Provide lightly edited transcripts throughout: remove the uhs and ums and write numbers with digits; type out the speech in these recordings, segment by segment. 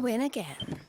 go in again.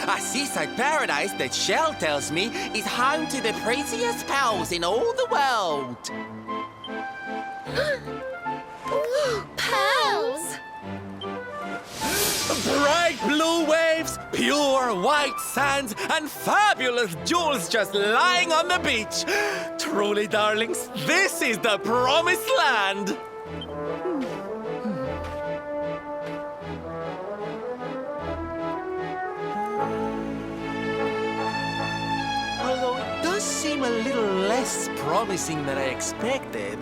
A seaside paradise that Shell tells me is home to the prettiest pals in all the world. Pals! Bright blue waves, pure white sands, and fabulous jewels just lying on the beach. Truly, darlings, this is the promised land. Although it does seem a little less promising than I expected.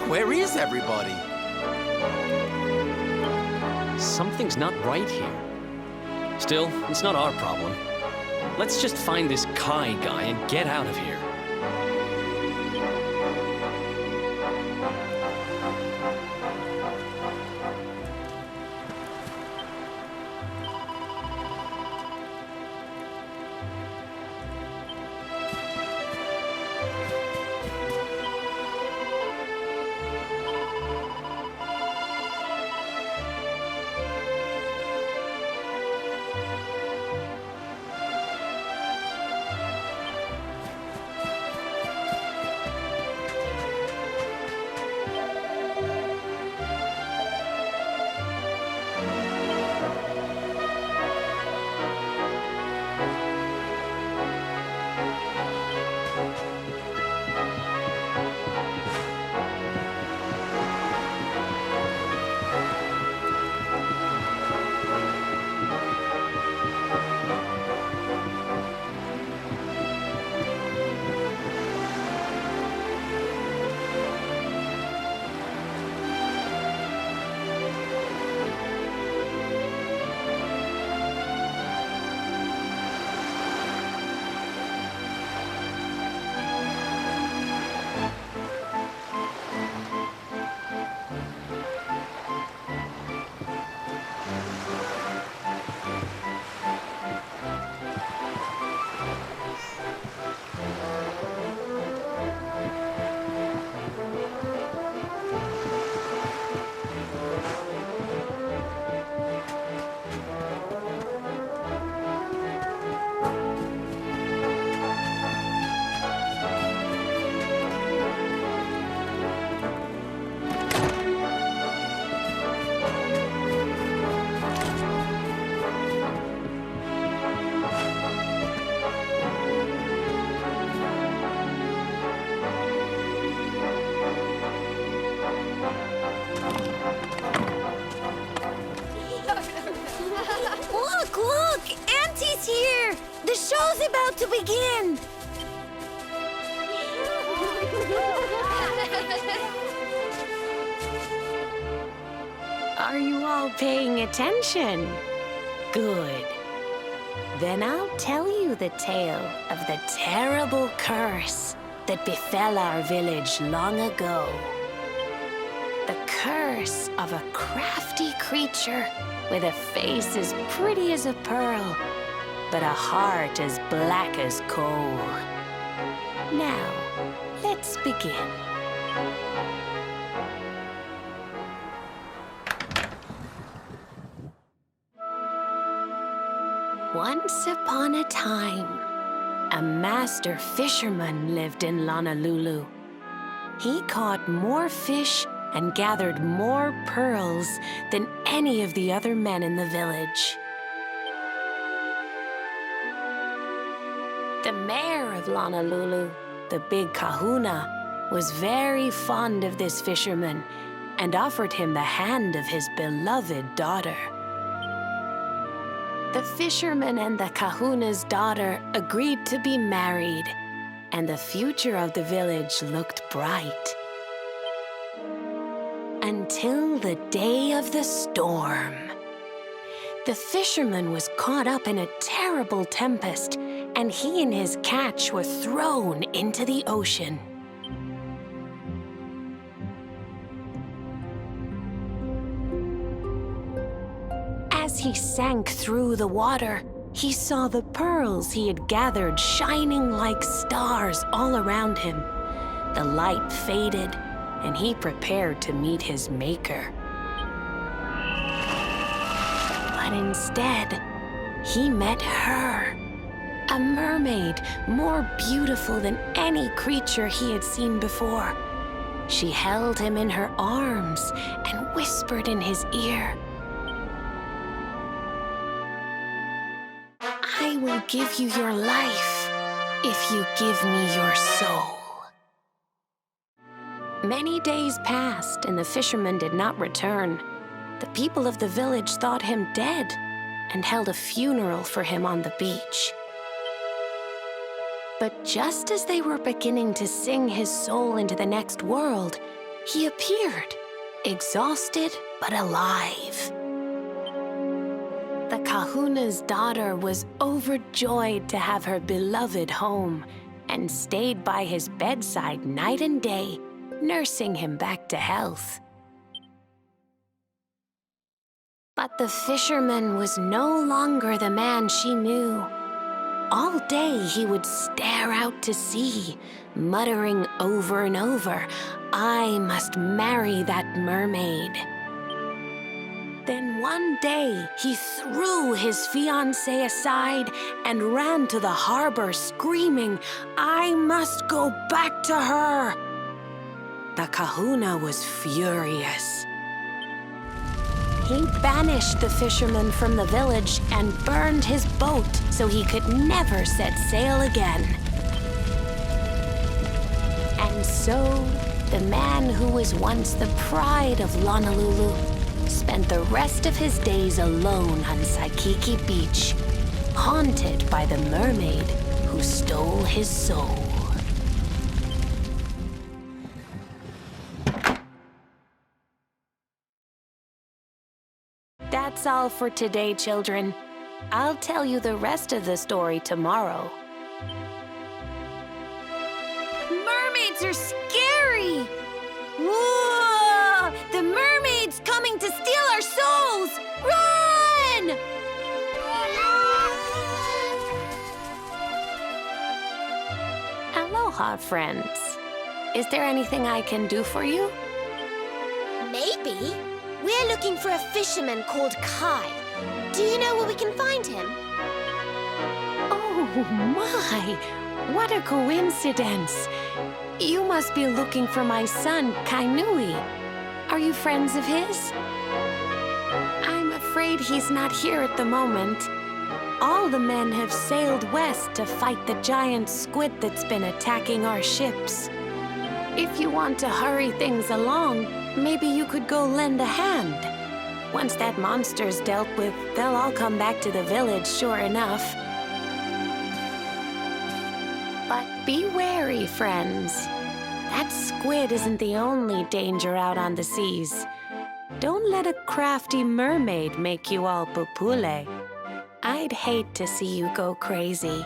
Where is everybody? Something's not right here. Still, it's not our problem. Let's just find this Kai guy and get out of here. The show's about to begin! Are you all paying attention? Good. Then I'll tell you the tale of the terrible curse that befell our village long ago. The curse of a crafty creature with a face as pretty as a pearl, but a heart as black as coal. Now, let's begin. Once upon a time, a master fisherman lived in Honolulu. He caught more fish and gathered more pearls than any of the other men in the village. The mayor of Honolulu, the big kahuna, was very fond of this fisherman and offered him the hand of his beloved daughter. The fisherman and the kahuna's daughter agreed to be married, and the future of the village looked bright. Until the day of the storm. The fisherman was caught up in a terrible tempest, and he and his catch were thrown into the ocean. As he sank through the water, he saw the pearls he had gathered shining like stars all around him. The light faded, and he prepared to meet his maker. But instead, he met her, a mermaid more beautiful than any creature he had seen before. She held him in her arms and whispered in his ear, "I will give you your life if you give me your soul." Many days passed, and the fisherman did not return. The people of the village thought him dead and held a funeral for him on the beach. But just as they were beginning to sing his soul into the next world, he appeared, exhausted but alive. The kahuna's daughter was overjoyed to have her beloved home and stayed by his bedside night and day, nursing him back to health. But the fisherman was no longer the man she knew. All day he would stare out to sea, muttering over and over, "I must marry that mermaid." Then one day he threw his fiancée aside and ran to the harbor screaming, "I must go back to her." The kahuna was furious. He banished the fisherman from the village and burned his boat so he could never set sail again. And so, the man who was once the pride of Honolulu spent the rest of his days alone on Waikiki Beach, haunted by the mermaid who stole his soul. That's all for today, children. I'll tell you the rest of the story tomorrow. Mermaids are scary! Whoa! The mermaid's coming to steal our souls! Run! Aloha, friends. Is there anything I can do for you? Maybe. We're looking for a fisherman called Kai. Do you know where we can find him? Oh, my! What a coincidence! You must be looking for my son, Kainui. Are you friends of his? I'm afraid he's not here at the moment. All the men have sailed west to fight the giant squid that's been attacking our ships. If you want to hurry things along, maybe you could go lend a hand. Once that monster's dealt with, they'll all come back to the village, sure enough. But be wary, friends. That squid isn't the only danger out on the seas. Don't let a crafty mermaid make you all pupule. I'd hate to see you go crazy.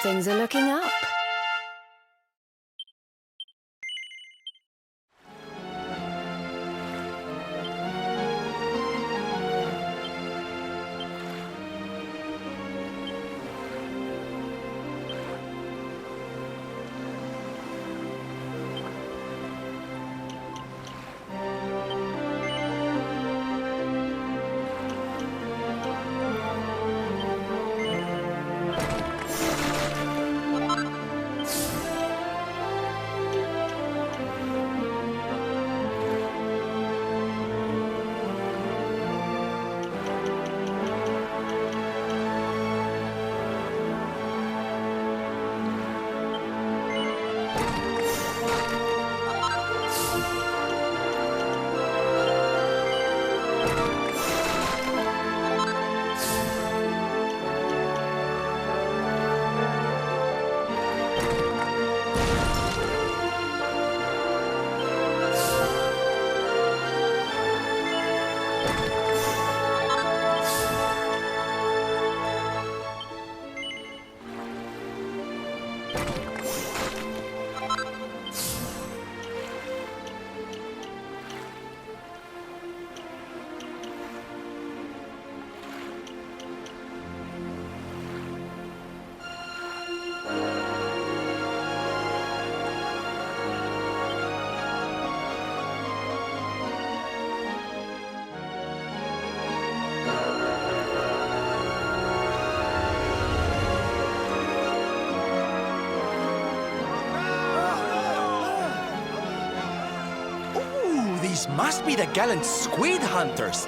Things are looking up. These must be the gallant squid hunters.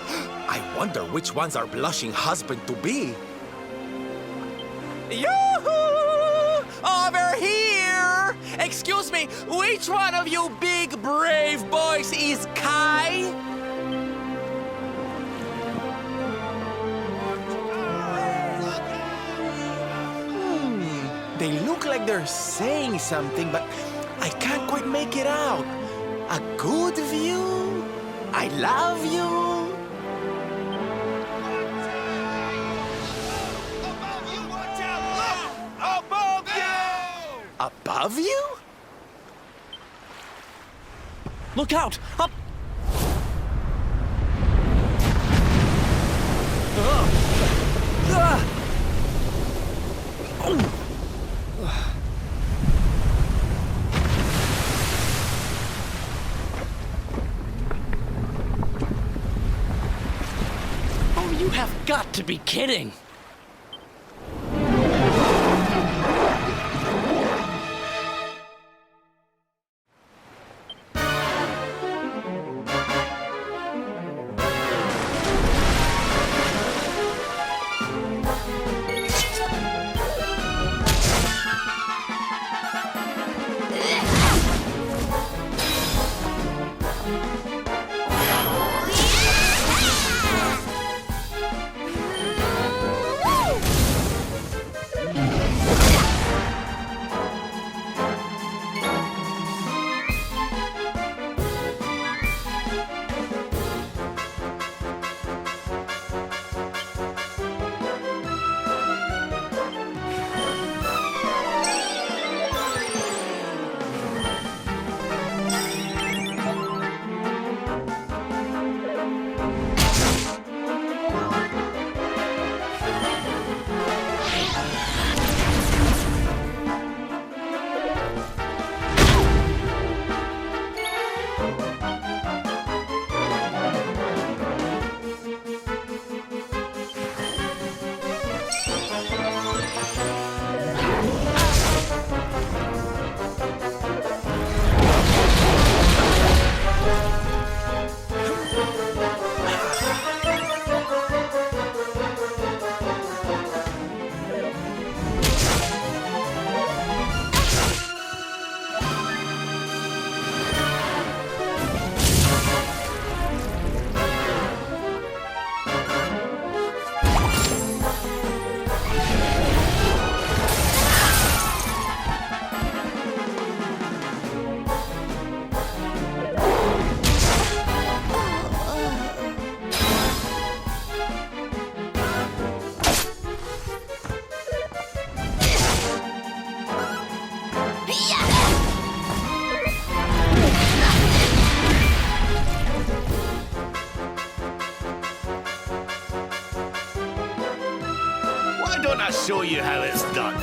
I wonder which ones are blushing husband-to-be. Yoo-hoo! Over here! Excuse me, which one of you big brave boys is Kai? They look like they're saying something, but I can't quite make it out. A good view? I love you? Above you, watch out! Look! Above you! Above you? Look out! Up! Oh, you have got to be kidding! don't I show you how it's done?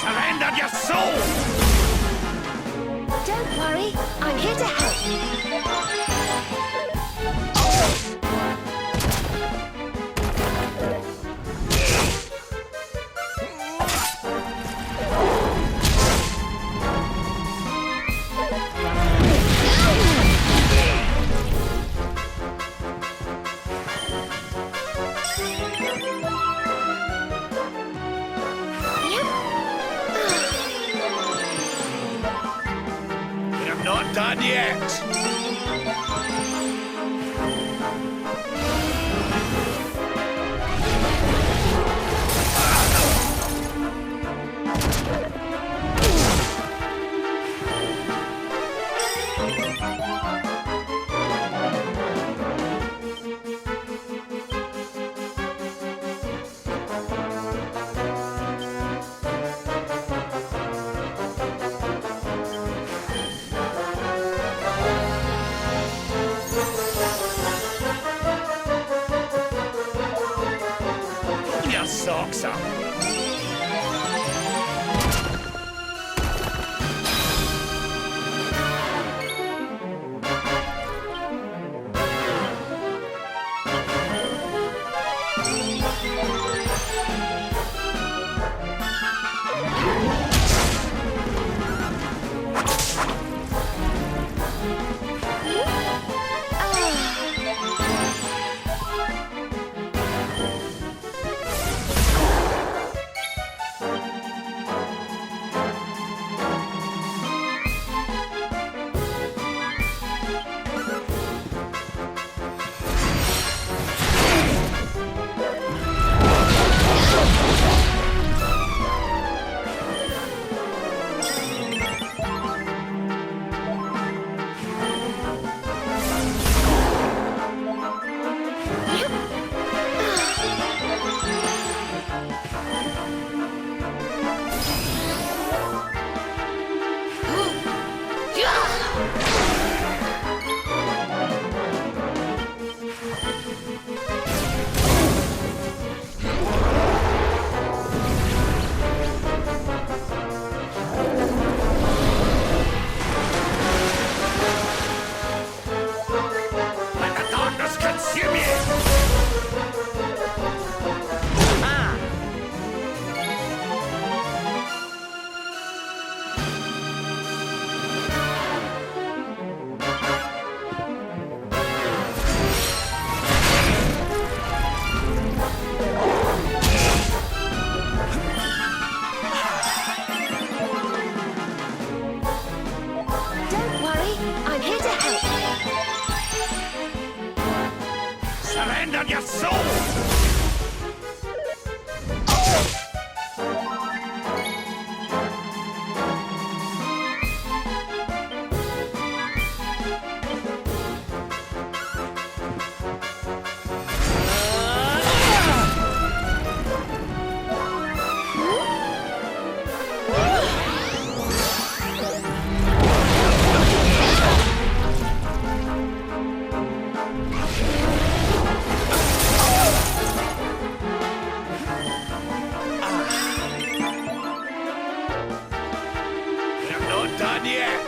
Surrender your soul! Don't worry, I'm here to help. We're not done yet. Your socks up. Let the darkness consume you! Don't worry, I'm here to help. Surrender your soul! We're not done yet!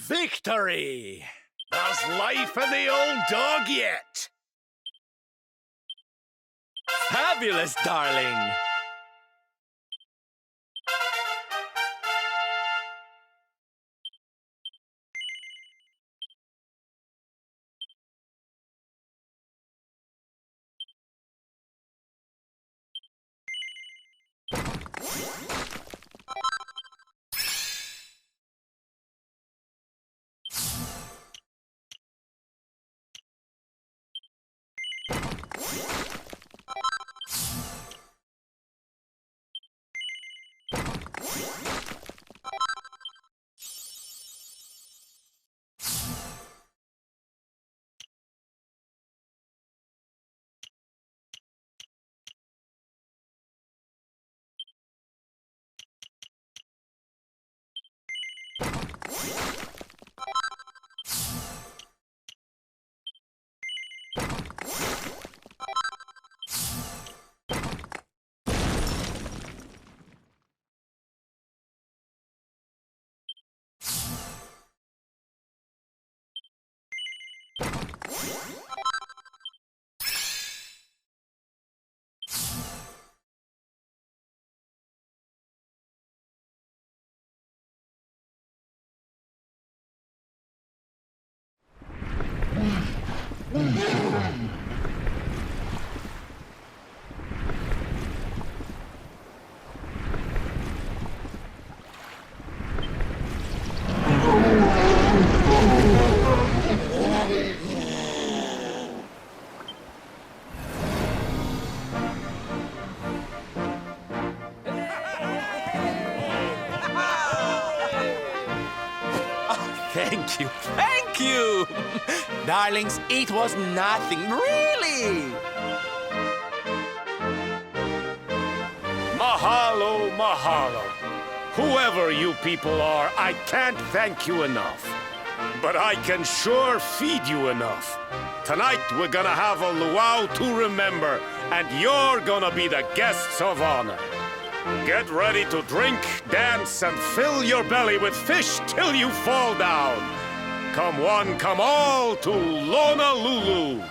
Victory! There's life in the old dog yet. Fabulous, darling! Thank you, thank you! Darlings, it was nothing, really! Mahalo, mahalo. Whoever you people are, I can't thank you enough. But I can sure feed you enough. Tonight we're gonna have a luau to remember, and you're gonna be the guests of honor. Get ready to drink, dance, and fill your belly with fish till you fall down. Come one, come all to Honolulu.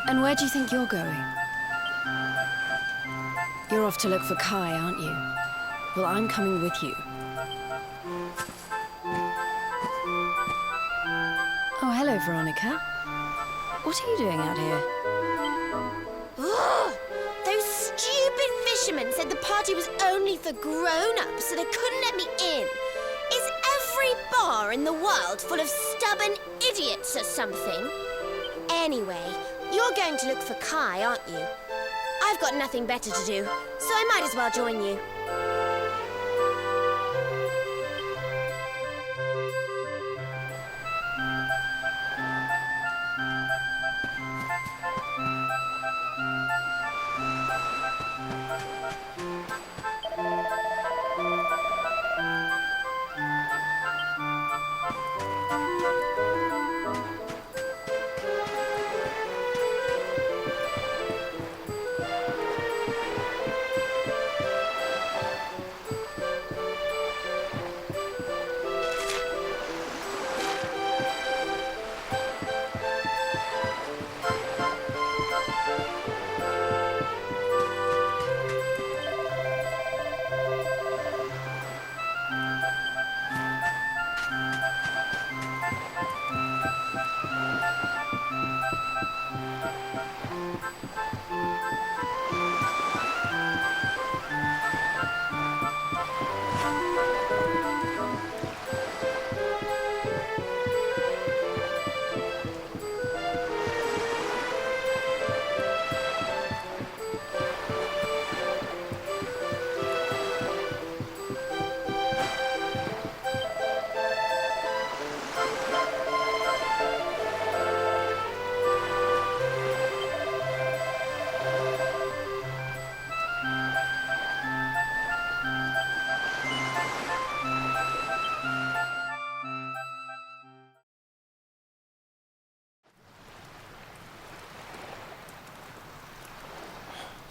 And where do you think you're going? You're off to look for Kai, aren't you? Well, I'm coming with you. Oh, hello, Veronica. What are you doing out here? Ugh! Those stupid fishermen said the party was only for grown-ups, so they couldn't let me in. Is every bar in the world full of stubborn idiots or something? Anyway, you're going to look for Kai, aren't you? I've got nothing better to do, so I might as well join you.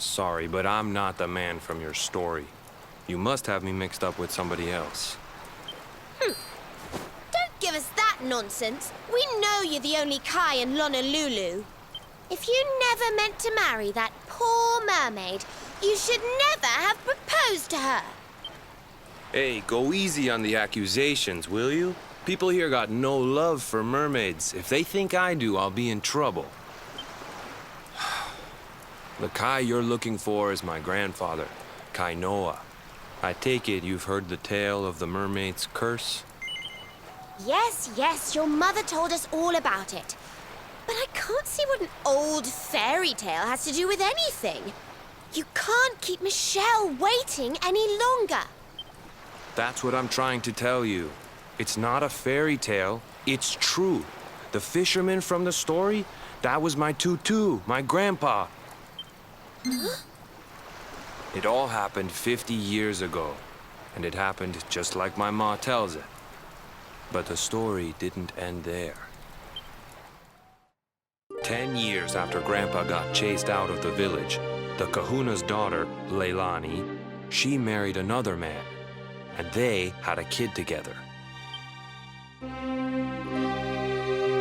Sorry, but I'm not the man from your story. You must have me mixed up with somebody else. Don't give us that nonsense. We know you're the only Kai in Honolulu. If you never meant to marry that poor mermaid, you should never have proposed to her. Hey, go easy on the accusations, will you? People here got no love for mermaids. If they think I do, I'll be in trouble. The Kai you're looking for is my grandfather, Kainoa. I take it you've heard the tale of the mermaid's curse? Yes, your mother told us all about it. But I can't see what an old fairy tale has to do with anything. You can't keep Michelle waiting any longer. That's what I'm trying to tell you. It's not a fairy tale, it's true. The fisherman from the story, that was my tutu, my grandpa. Huh? It all happened 50 years ago, and it happened just like my ma tells it. But the story didn't end there. 10 years after Grandpa got chased out of the village, the kahuna's daughter, Leilani, she married another man, and they had a kid together.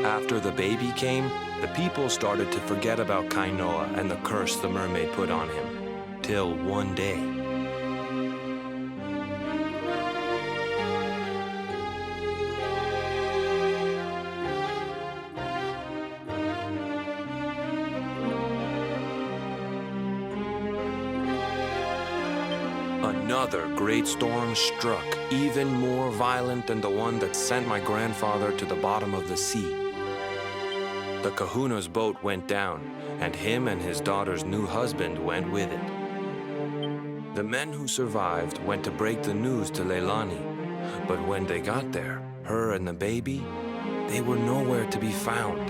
After the baby came, the people started to forget about Kainoa and the curse the mermaid put on him. Till one day. Another great storm struck, even more violent than the one that sent my grandfather to the bottom of the sea. The kahuna's boat went down, and him and his daughter's new husband went with it. The men who survived went to break the news to Leilani, but when they got there, her and the baby, they were nowhere to be found.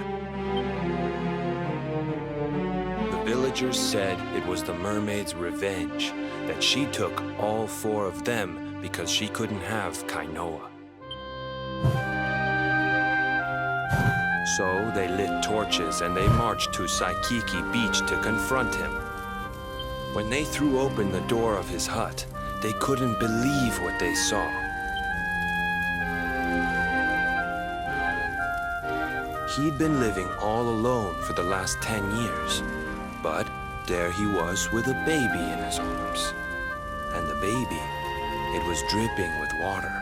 The villagers said it was the mermaid's revenge, that she took all 4 of them because she couldn't have Kainoa. So they lit torches and they marched to Saikiki Beach to confront him. When they threw open the door of his hut, they couldn't believe what they saw. He'd been living all alone for the last 10 years, but there he was with a baby in his arms. And the baby, it was dripping with water.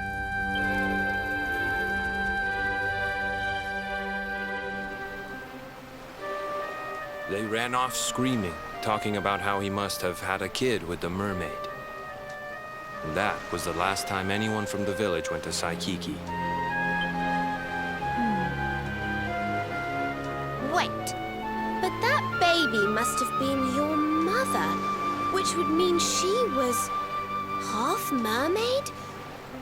They ran off screaming, talking about how he must have had a kid with the mermaid. And that was the last time anyone from the village went to Saikiki. Wait, but that baby must have been your mother, which would mean she was half mermaid,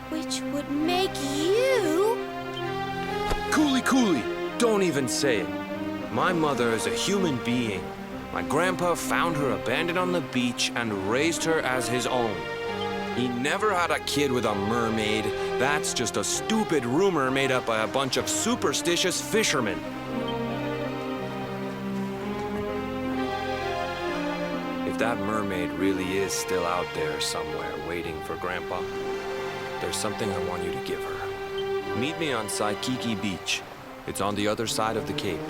which would make you... Cooley, don't even say it. My mother is a human being. My grandpa found her abandoned on the beach and raised her as his own. He never had a kid with a mermaid. That's just a stupid rumor made up by a bunch of superstitious fishermen. If that mermaid really is still out there somewhere waiting for Grandpa, there's something I want you to give her. Meet me on Saikiki Beach. It's on the other side of the cape.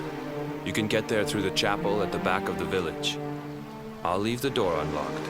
You can get there through the chapel at the back of the village. I'll leave the door unlocked.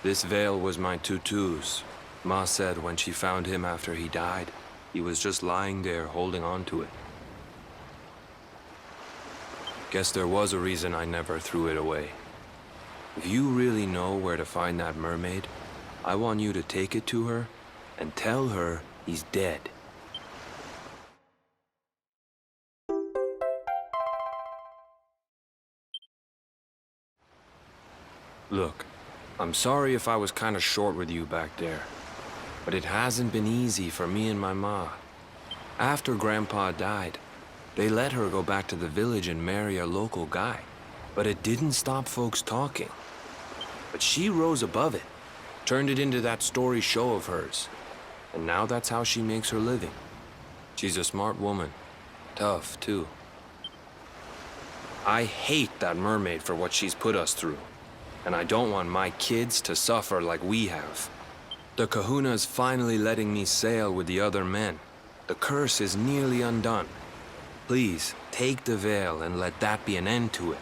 This veil was my tutu's. Ma said when she found him after he died, he was just lying there holding on to it. Guess there was a reason I never threw it away. If you really know where to find that mermaid, I want you to take it to her and tell her he's dead. Look, I'm sorry if I was kind of short with you back there, but it hasn't been easy for me and my ma. After Grandpa died, they let her go back to the village and marry a local guy, but it didn't stop folks talking. But she rose above it, turned it into that story show of hers, and now that's how she makes her living. She's a smart woman, tough too. I hate that mermaid for what she's put us through. And I don't want my kids to suffer like we have. The Kahuna's finally letting me sail with the other men. The curse is nearly undone. Please, take the veil and let that be an end to it.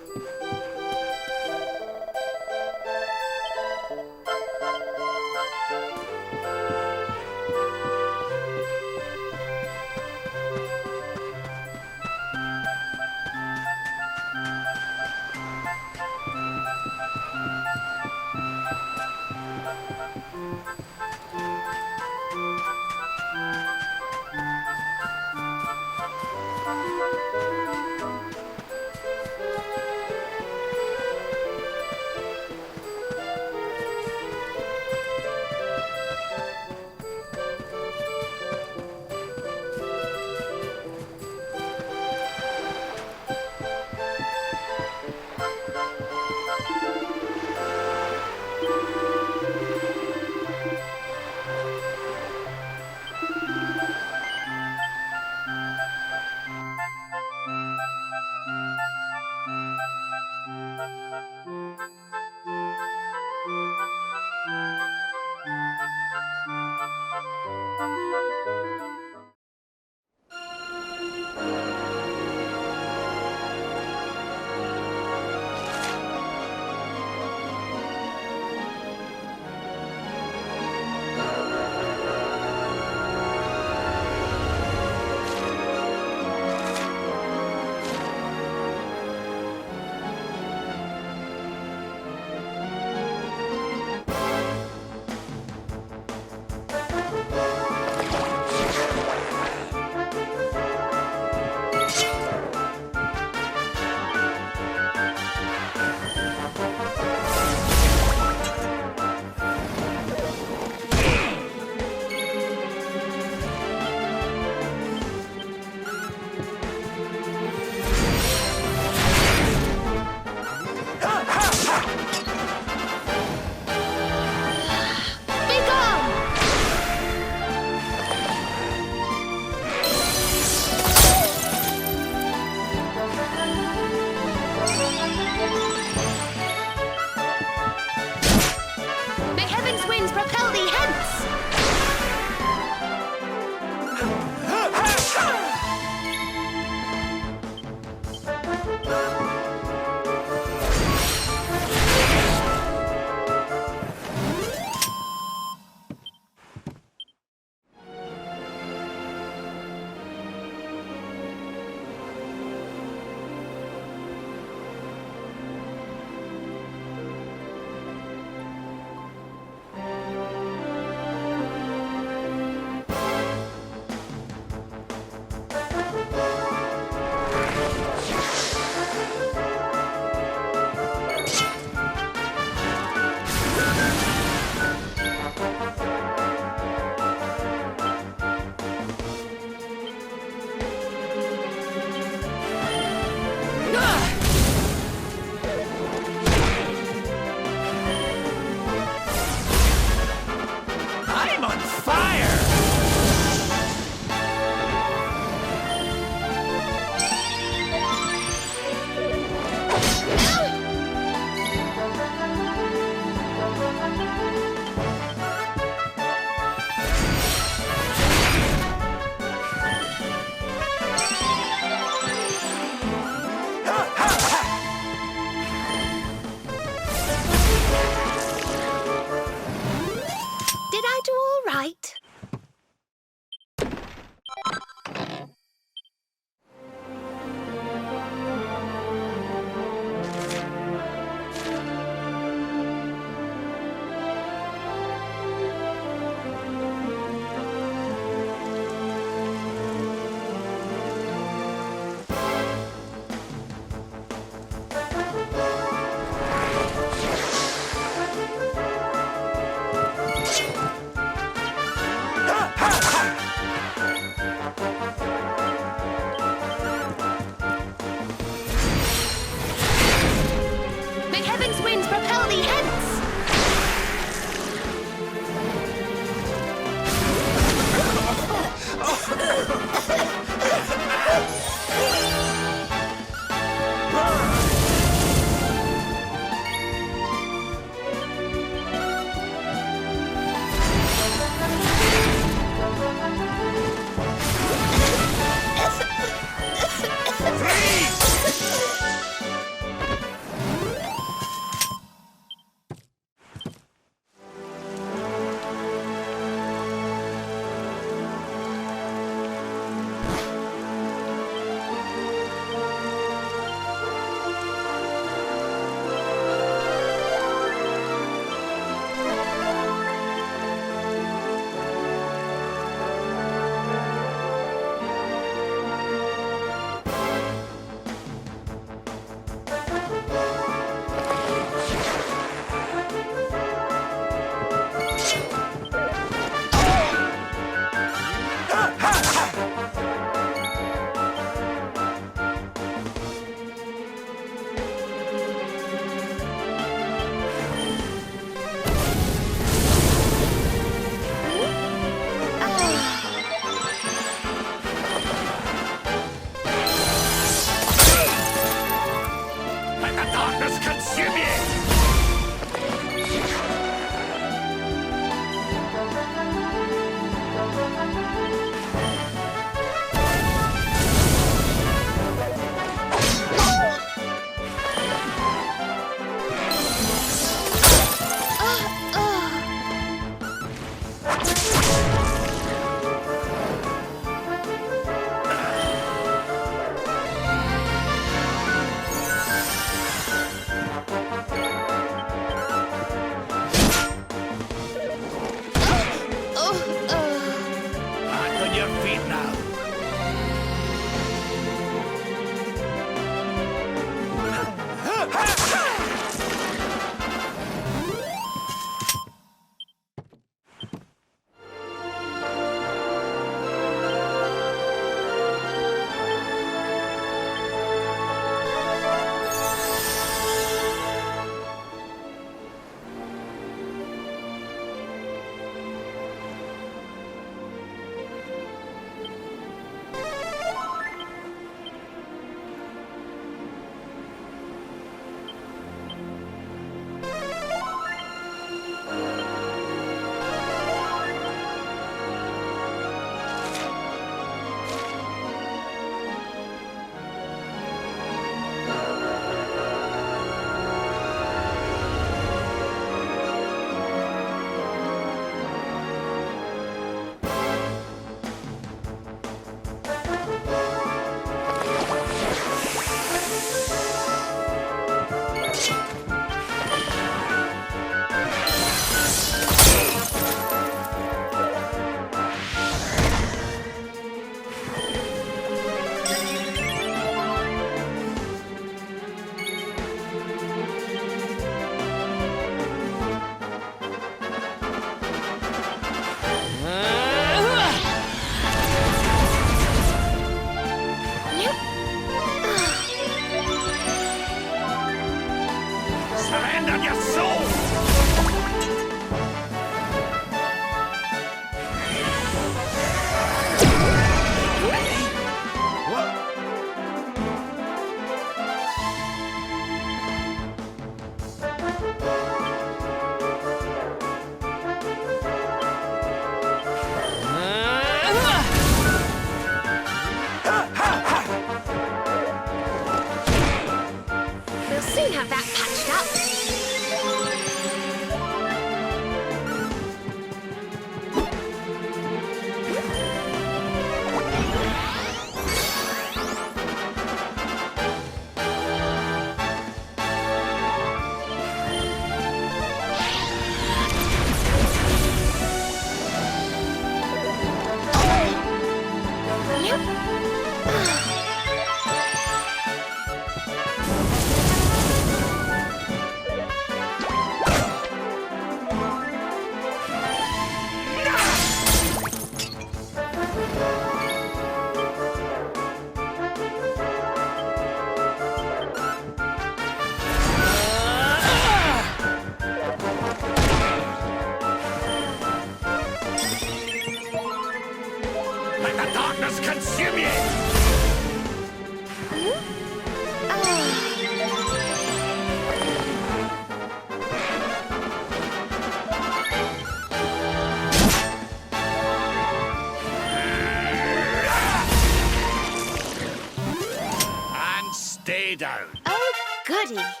down. Oh, goody.